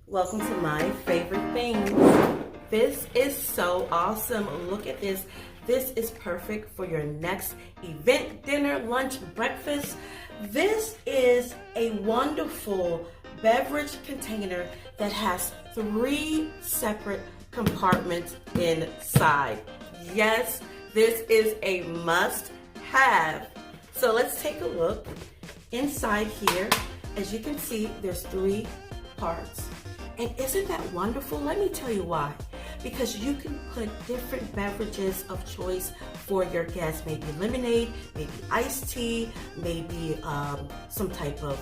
Welcome to my favorite things. This is so awesome. Look at this. This is perfect for your next event, dinner, lunch, breakfast. This is a wonderful beverage container that has 3 separate compartments inside. Yes, this is a must-have. So let's take a look inside here. As you can see, there's 3 parts. And isn't that wonderful? Let me tell you why. Because you can put different beverages of choice for your guests. Maybe lemonade, maybe iced tea, maybe some type of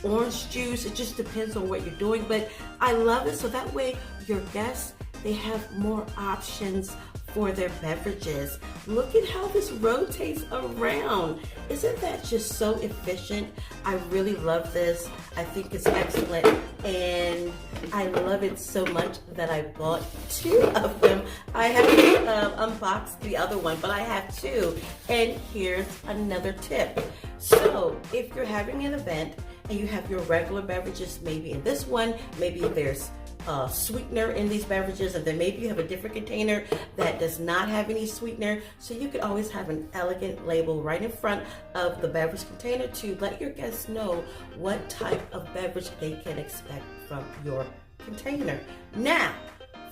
orange juice. It just depends on what you're doing. But I love it so that way your guests, they have more options for their beverages. Look at how this rotates around. Isn't that just so efficient? I really love this. I think it's excellent, and I love it so much that I bought 2 of them. I haven't unboxed the other one, but I have 2. And here's another tip. So if you're having an event and you have your regular beverages, maybe in this one, maybe there's sweetener in these beverages, and then maybe you have a different container that does not have any sweetener, so you could always have an elegant label right in front of the beverage container to let your guests know what type of beverage they can expect from your container. Now,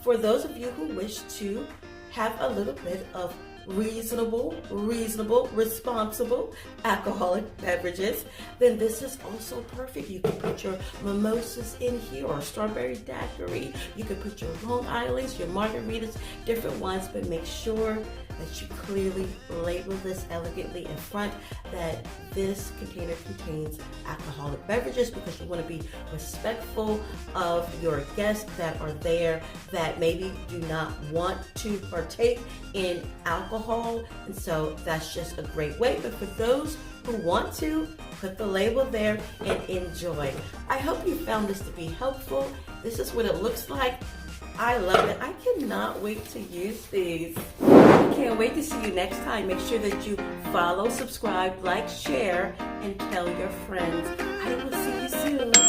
for those of you who wish to have a little bit of reasonable, responsible alcoholic beverages, then this is also perfect. You can put your mimosas in here, or strawberry daiquiri. You can put your Long Islands, your margaritas, different ones, but make sure that you clearly label this elegantly in front that this container contains alcoholic beverages, because you want to be respectful of your guests that are there that maybe do not want to partake in alcohol. And so that's just a great way. But for those who want to, put the label there and enjoy. I hope you found this to be helpful. This is what it looks like. I love it. I cannot wait to use these. I can't wait to see you next time. Make sure that you follow, subscribe, like, share, and tell your friends. I will see you soon.